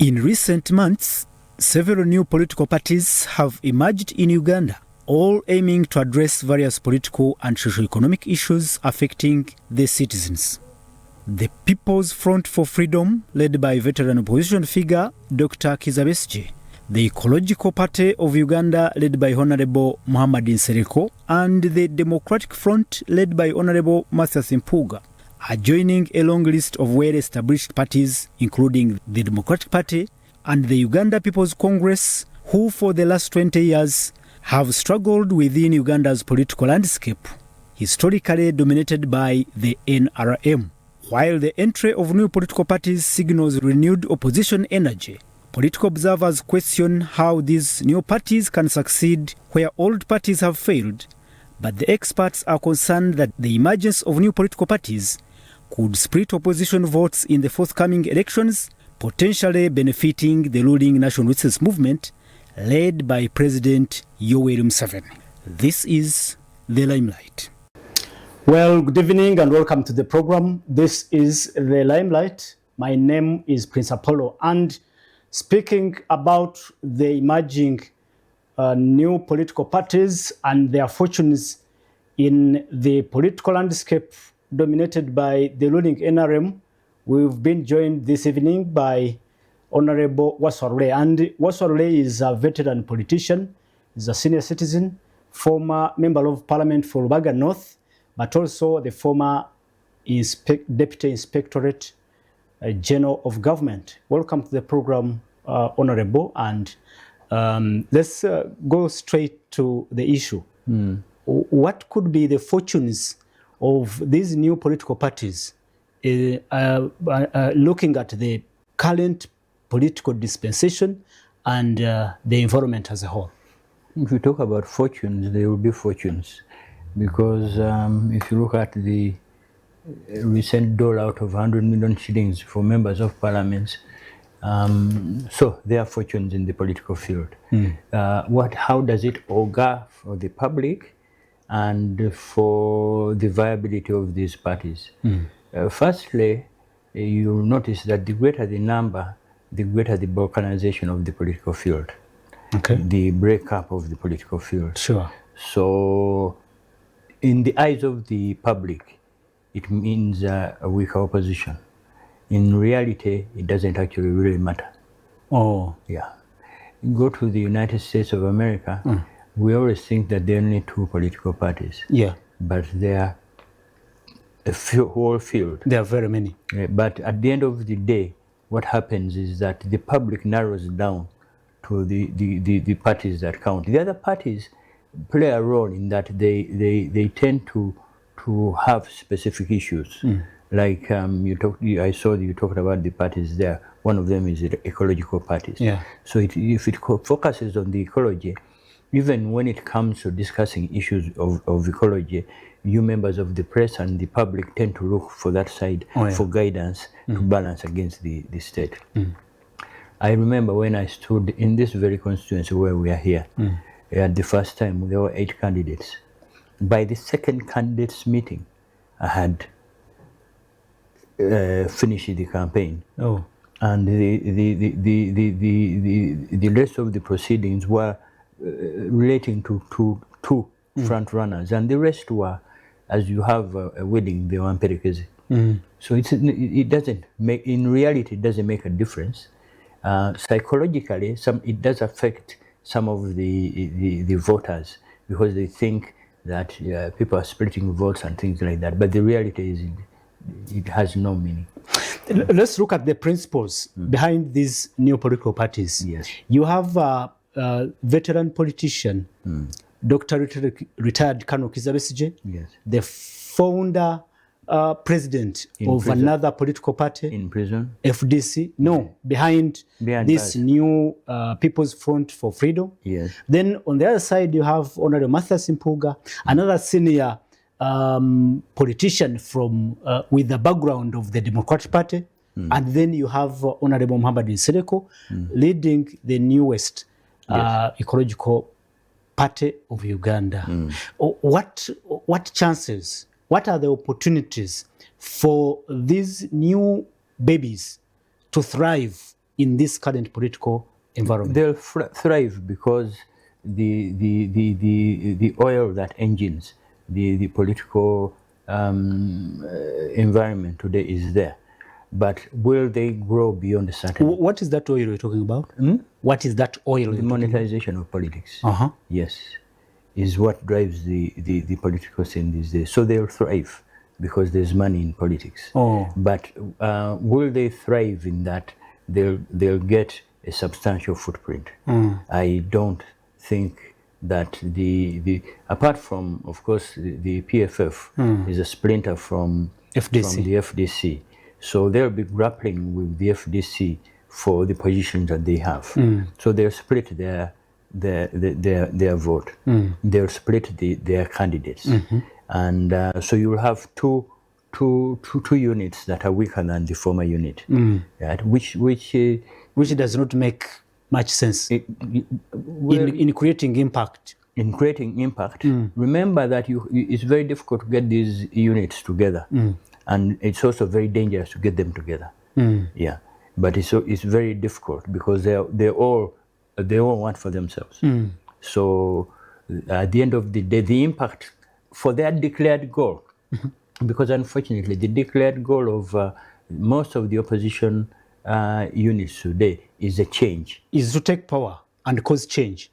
In recent months, several new political parties have emerged in Uganda, all aiming to address various political and socio-economic issues affecting the citizens. The People's Front for Freedom, led by veteran opposition figure Dr. Kizza Besigye, the Ecological Party of Uganda, led by Honorable Muhammad Nsereko, and the Democratic Front, led by Honorable Mathias Mpuuga, are joining a long list of well-established parties, including the Democratic Party and the Uganda People's Congress, who for the last 20 years have struggled within Uganda's political landscape, historically dominated by the NRM. While the entry of new political parties signals renewed opposition energy, political observers question how these new parties can succeed where old parties have failed, but the experts are concerned that the emergence of new political parties could split opposition votes in the forthcoming elections, potentially benefiting the ruling National Resistance Movement led by President Yoweri Museveni. This is The Limelight. Well, good evening and welcome to the program. This is The Limelight. My name is Prince Apollo, and speaking about the emerging new political parties and their fortunes in the political landscape dominated by the ruling NRM, we've been joined this evening by Honorable Waswarule. And Waswarule is a veteran politician, is a senior citizen, former member of parliament for Rubaga North, but also the former Deputy Inspectorate General of Government. Welcome to the program, Honorable, and let's go straight to the issue. What could be the fortunes of these new political parties looking at the current political dispensation and the environment as a whole? If you talk about fortunes, there will be fortunes, because if you look at the recent dole-out of 100 million shillings for members of parliament, so there are fortunes in the political field. How does it augur for the public and for the viability of these parties? Firstly, you'll notice that the greater the number, the greater the balkanization of the political field. Okay. The breakup of the political field. Sure. So, in the eyes of the public, it means a weaker opposition. In reality, it doesn't actually really matter. Oh. Yeah. Go to the United States of America, we always think that there are only two political parties. Yeah. But there are a whole field. There are very many. But at the end of the day, what happens is that the public narrows down to the parties that count. The other parties play a role in that they tend to have specific issues. Like I saw you talked about the parties there. One of them is the ecological parties. Yeah. So if it focuses on the ecology, even when it comes to discussing issues of ecology, you members of the press and the public tend to look for that side for guidance to balance against the state. I remember when I stood in this very constituency where we are here, at the first time there were 8 candidates. By the second candidates meeting, I had finished the campaign. Oh. And the rest of the proceedings were relating to two front runners, and the rest were, as you have a wedding, they were empirically. So it doesn't make, in reality, it doesn't make a difference. Psychologically, it does affect some of the voters, because they think that people are splitting votes and things like that. But the reality is it has no meaning. Let's look at the principles behind these new political parties. Yes. You have a veteran politician, Dr. Retired Colonel Kizza Besigye, Yes. the founder president of prison. Another political party. In prison? FDC. No, behind this us. new People's Front for Freedom. Yes. Then on the other side, you have Honorable Mathias Mpuuga, another senior politician from with the background of the Democratic Party. And then you have Honorable Muhammad Nsereko leading the newest ecological party of Uganda. What chances, what are the opportunities for these new babies to thrive in this current political environment? They'll thrive because the oil that engines the political environment today is there. But will they grow beyond a certain? What is that oil you're talking about? What is that oil? The monetization of politics. Yes, is what drives the political scene these days. So they'll thrive because there's money in politics. But will they thrive in that? They'll get a substantial footprint. I don't think that the apart from, of course, the PFF is a splinter from the FDC. So they'll be grappling with the FDC for the positions that they have. So they'll split their vote. They'll split their candidates, and so you will have two units that are weaker than the former unit, right? Which does not make much sense in creating impact. In creating impact, remember that it's very difficult to get these units together, and it's also very dangerous to get them together. Yeah, but it's very difficult because they all want for themselves. So at the end of the day, the impact for their declared goal, because unfortunately the declared goal of most of the opposition units today is a change. Is to take power and cause change.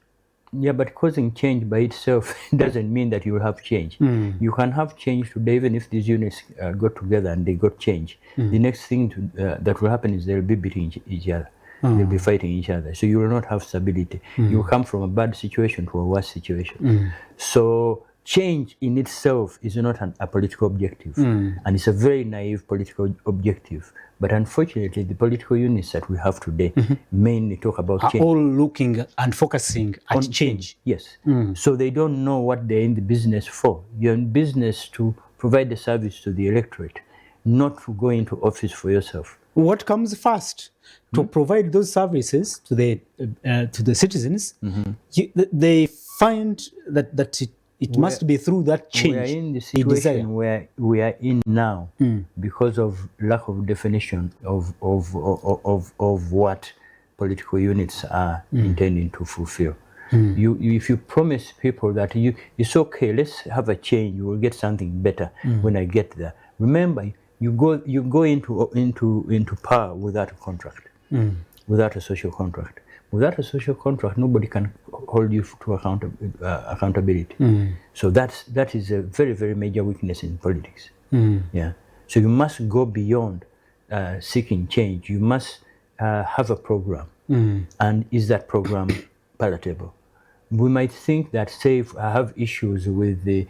Yeah, but causing change by itself doesn't mean that you will have change. You can have change today even if these units got together and they got change. The next thing that will happen is they'll be beating each other. They'll be fighting each other. So you will not have stability. You will come from a bad situation to a worse situation. So change in itself is not a political objective. And it's a very naive political objective. But unfortunately, the political units that we have today mainly talk about change. All looking and focusing at change. Yes. So they don't know what they're in the business for. You're in business to provide the service to the electorate, not to go into office for yourself. What comes first? To provide those services to the citizens, they find that it must be through that change. We are in the situation where we are in now because of lack of definition of what political units are intending to fulfill. If you promise people that it's okay, let's have a change, you will get something better when I get there. Remember, you go into power without a contract, without a social contract. Without a social contract, nobody can hold you to accountability. So that is a very, very major weakness in politics. Yeah. So you must go beyond seeking change. You must have a program. And is that program palatable? We might think that, say, if I have issues with the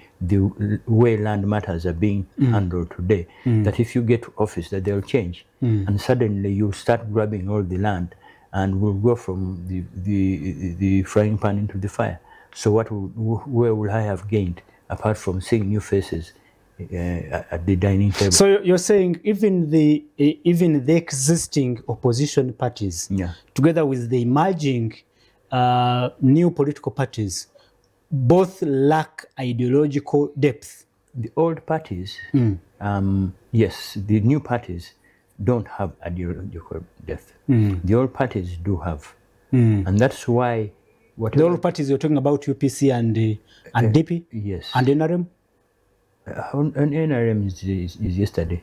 way land matters are being handled today, that if you get to office, that they'll change. And suddenly you'll start grabbing all the land and we'll go from the frying pan into the fire. So where will I have gained apart from seeing new faces at the dining table? So you're saying even the existing opposition parties, together with the emerging new political parties, both lack ideological depth. The old parties, yes, the new parties don't have ideological depth. The old parties do have. And that's why... The old parties, you're talking about UPC and DP? Yes. And NRM? NRM is yesterday.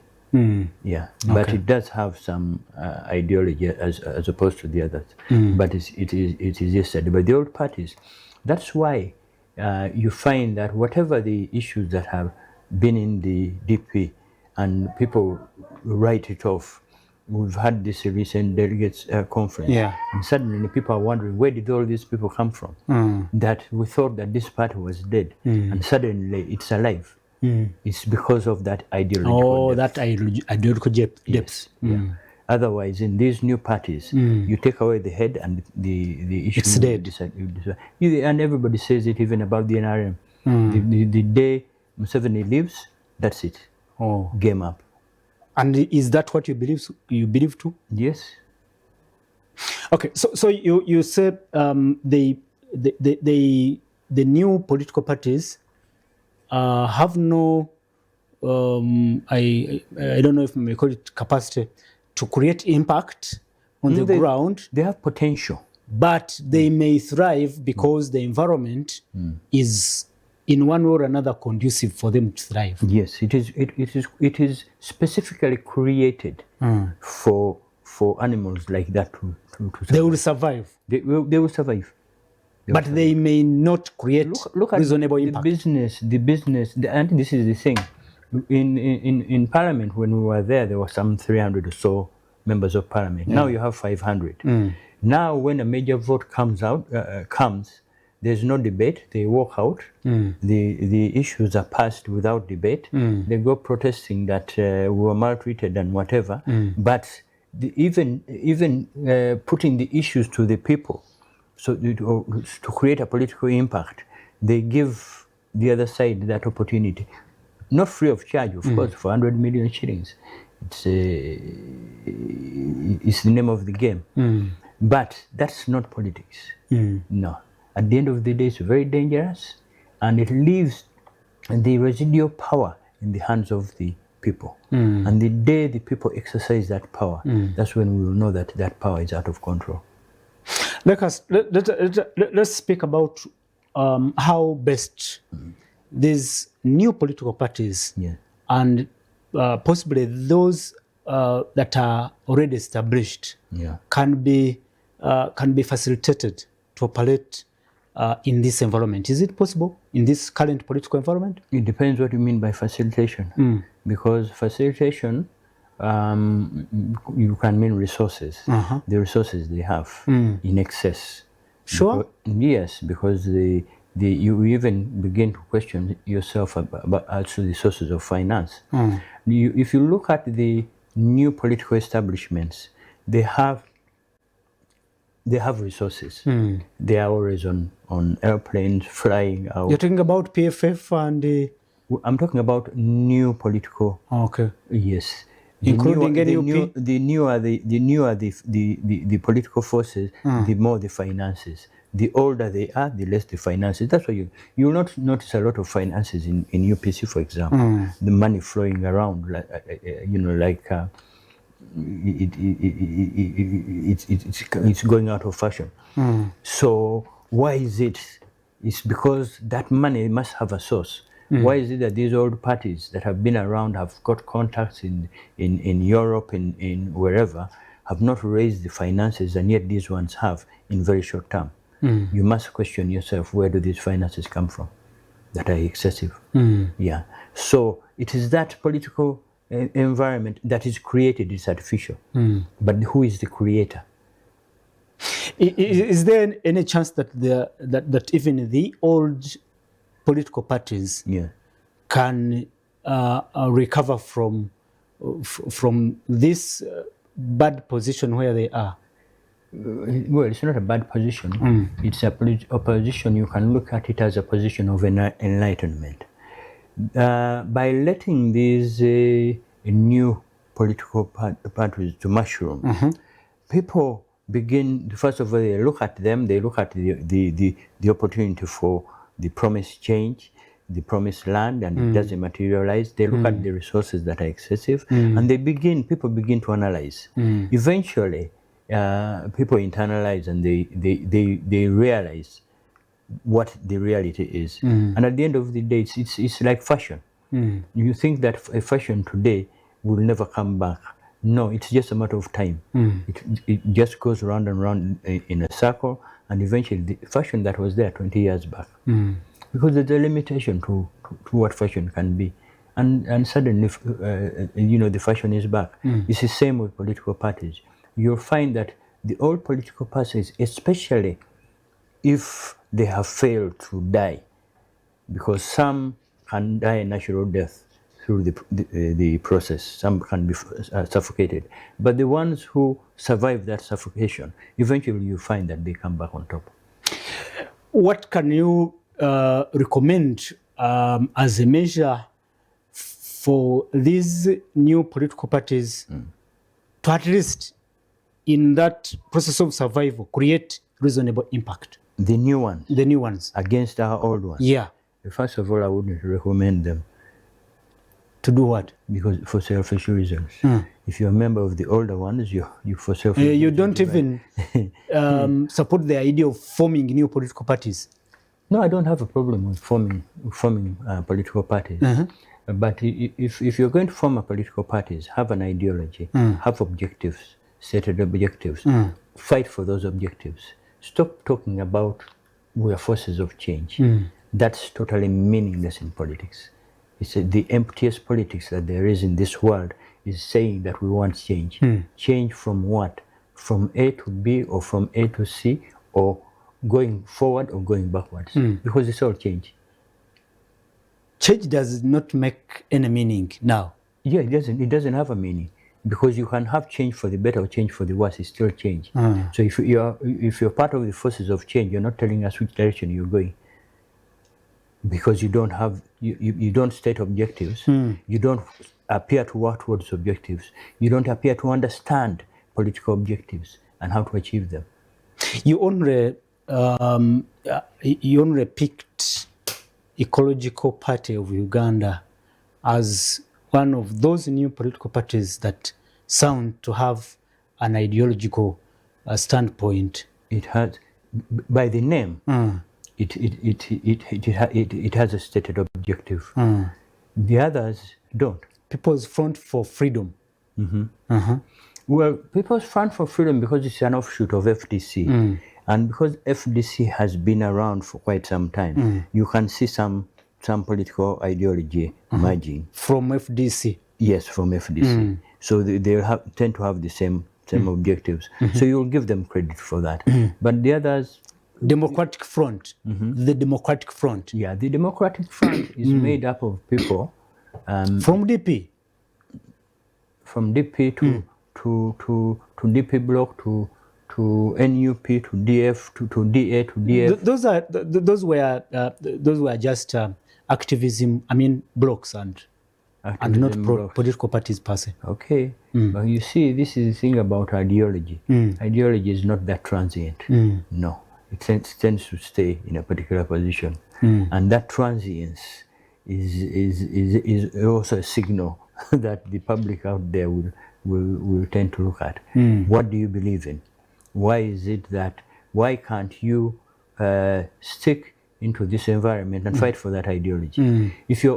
Yeah, but it does have some ideology as opposed to the others. But it is yesterday. But the old parties, that's why you find that whatever the issues that have been in the DP, and people write it off. We've had this recent delegates conference, and suddenly people are wondering, where did all these people come from? That we thought that this party was dead, and suddenly it's alive. It's because of that ideological depth. That ideological depth. Yes. Otherwise, in these new parties, you take away the head and the issue. It's dead. And everybody says it even about the NRM. The day Museveni leaves, that's it. Game up. And is that what you believe too? Yes. Okay, so you said the new political parties have no I don't know if we may call it capacity to create impact on the ground, They have potential. but they may thrive because the environment is in one way or another conducive for them to thrive. Yes, it is specifically created for animals like that to survive. They will survive. They will survive. But they may not create Look at reasonable the impact. business, and this is the thing. In Parliament, when we were there were some 300 or so members of Parliament. Now you have 500. Now, when a major vote comes, there's no debate. They walk out. The issues are passed without debate. They go protesting that we were maltreated and whatever. But even putting the issues to the people, so to create a political impact, they give the other side that opportunity, not free of charge, of course, for 100 million shillings. It's the name of the game. But that's not politics. No. At the end of the day, it's very dangerous, and it leaves the residual power in the hands of the people. And the day the people exercise that power, that's when we will know that that power is out of control. Let's speak about how best these new political parties and possibly those that are already established can be facilitated to operate in this environment. Is it possible in this current political environment? It depends what you mean by facilitation. Because facilitation, you can mean resources. The resources they have in excess. Sure. Yes, because you even begin to question yourself about also the sources of finance. If you look at the new political establishments, they have resources. They are always on airplanes flying out. You're talking about PFF and I'm talking about new political. Okay. Yes. Including NUP? The newer the political forces, the more the finances. The older they are, the less the finances. That's why you will not notice a lot of finances in UPC, for example. The money flowing around, it's going out of fashion. So why is it? It's because that money must have a source. Why is it that these old parties that have been around, have got contacts in Europe, in wherever, have not raised the finances, and yet these ones have in very short term? You must question yourself, where do these finances come from that are excessive? Yeah. So it is that political environment that is created, is artificial. But who is the creator? Is there any chance that that even the old political parties can recover from this bad position where they are? Well, it's not a bad position. It's a position, you can look at it as a position of enlightenment. By letting these new political parties to mushroom, people begin, first of all, they look at them, they look at the opportunity for the promised change, the promised land, and it doesn't materialize. They look at the resources that are excessive, and people begin to analyze. Eventually, people internalize, and they realize what the reality is. And at the end of the day, it's like fashion. You think that a fashion today will never come back. No, it's just a matter of time. It just goes round and round in a circle, and eventually the fashion that was there 20 years back. Because there's a limitation to what fashion can be. And suddenly, the fashion is back. It's the same with political parties. You'll find that the old political parties, especially if they have failed to die, because some can die a natural death through the process, some can be suffocated. But the ones who survive that suffocation, eventually you find that they come back on top. What can you recommend as a measure for these new political parties to at least, in that process of survival, create reasonable impact? The new ones? The new ones. Against our old ones? Yeah. First of all, I wouldn't recommend them. To do what? Because for selfish reasons. If you're a member of the older ones, you for self. You don't even support the idea of forming new political parties. No, I don't have a problem with forming political parties. But if you're going to form a political parties, have an ideology, have objectives, stated objectives, fight for those objectives. Stop talking about we are forces of change. That's totally meaningless in politics. It's the emptiest politics that there is in this world is saying that we want change. Change from what? From A to B or from A to C or going forward or going backwards? Because it's all change. Change does not make any meaning now. Yeah, it doesn't have a meaning because you can have change for the better or change for the worse. It's still change. So if you're part of the forces of change, you're not telling us which direction you're going because you don't have you don't state objectives. You don't appear to work towards objectives. You don't appear to understand political objectives and how to achieve them. You only picked Ecological Party of Uganda as one of those new political parties that sound to have an ideological standpoint. It has, by the name, it has a stated objective. The others don't. People's Front for Freedom. Well, People's Front for Freedom, because it's an offshoot of FDC, and because FDC has been around for quite some time, you can see some political ideology emerging. From FDC? Yes, from FDC. So they tend to have the same objectives. So you'll give them credit for that. But the others... Democratic Front. The Democratic Front. Yeah, the Democratic Front is made up of people... from DP? From DP to DP block to NUP to DF to DA to DF. Those were just activism. I mean blocks and not political parties per se. Okay, but you see, this is the thing about ideology. Ideology is not that transient. No, it tends to stay in a particular position, and that transience is also a signal that the public out there will tend to look at. What do you believe in? Why is it that, why can't you stick into this environment and fight for that ideology? If you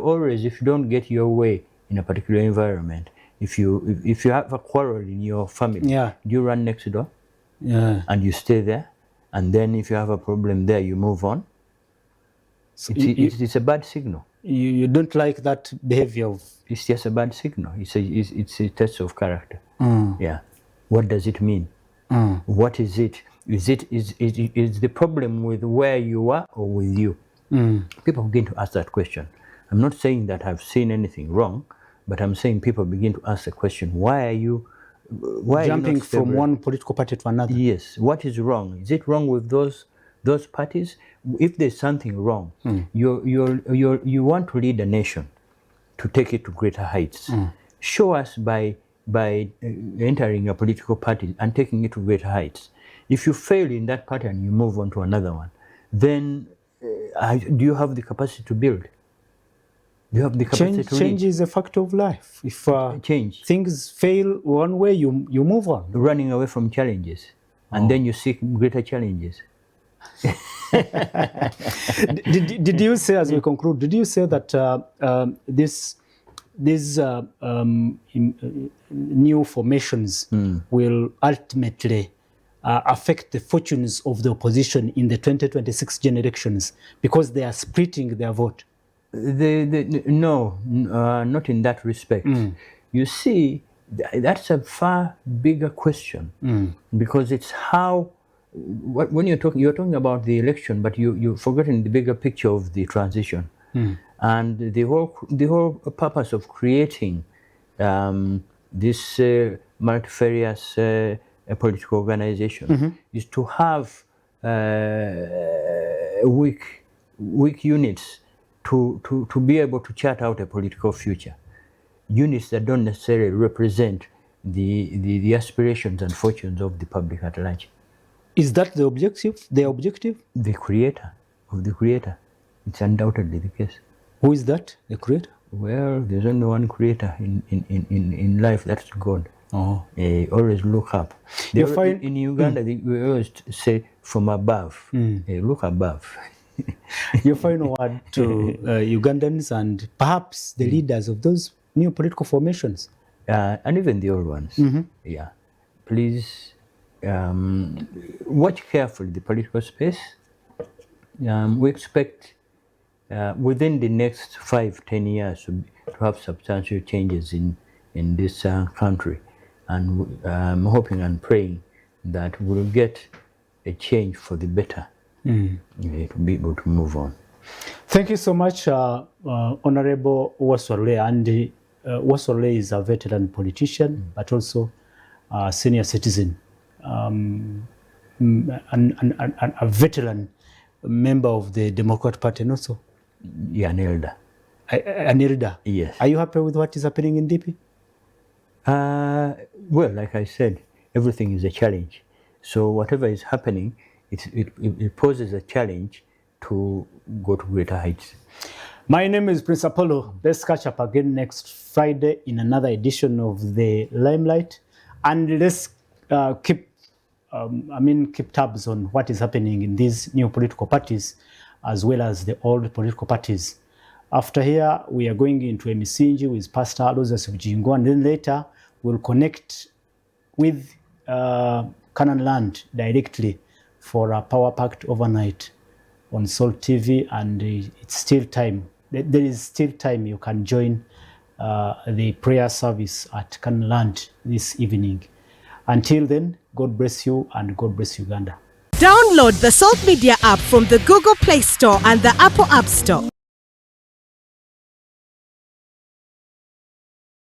don't get your way in a particular environment, if you have a quarrel in your family, do you run next door? And you stay there? And then if you have a problem there, you move on? So it's a bad signal. You don't like that behavior of... It's just a bad signal. It's a test of character. Yeah. What does it mean? What is it? Is the problem with where you are or with you? People begin to ask that question. I'm not saying that I've seen anything wrong, but I'm saying people begin to ask the question, why are you jumping from one political party to another? Yes. What is wrong? Is it wrong with those parties? If there's something wrong, you want to lead a nation to take it to greater heights. Show us by entering a political party and taking it to greater heights. If you fail in that party and you move on to another one, then do you have the capacity to build? Do you have the capacity to lead? Change is a factor of life. If things fail one way, you move on. Running away from challenges, and then you seek greater challenges. Did you say, as we conclude, did you say that these new formations will ultimately affect the fortunes of the opposition in the 2026 generations because they are splitting their vote? No, not in that respect. You see, that's a far bigger question because it's how... When you're talking about the election, but you've forgotten the bigger picture of the transition, and the whole purpose of creating this multifarious political organization is to have weak units to be able to chart out a political future. Units that don't necessarily represent the aspirations and fortunes of the public at large. Is that the objective? The objective? The creator of the creator. It's undoubtedly the case. Who is that? The creator? Well, there's only one creator in life. That's God. Oh, always look up. In Uganda, we always say from above. Look above. Your final word to Ugandans and perhaps the leaders of those new political formations? And even the old ones. Yeah. Please watch carefully the political space. We expect within the next 5-10 years to have substantial changes in this country, and I'm hoping and praying that we'll get a change for the better to be able to move on. Thank you so much, Honorable Waswale. And Waswale is a veteran politician, but also a senior citizen, and a veteran member of the Democratic Party, and also Yeah, an elder. An elder. Yes. Are you happy with what is happening in DP? Well, like I said, everything is a challenge. So whatever is happening, it poses a challenge to go to greater heights. My name is Prince Apollo. Let's catch up again next Friday in another edition of the Limelight, and let's keep tabs on what is happening in these new political parties as well as the old political parties. After here, we are going into a Misinji with Pastor Aloysius Bujingo, and then later we'll connect with Canaan Land directly for a Power Pact overnight on Salt TV, and it's still time. There is still time. You can join the prayer service at Canaan Land this evening. Until then, God bless you and God bless Uganda. Download the Salt Media app from the Google Play Store and the Apple App Store.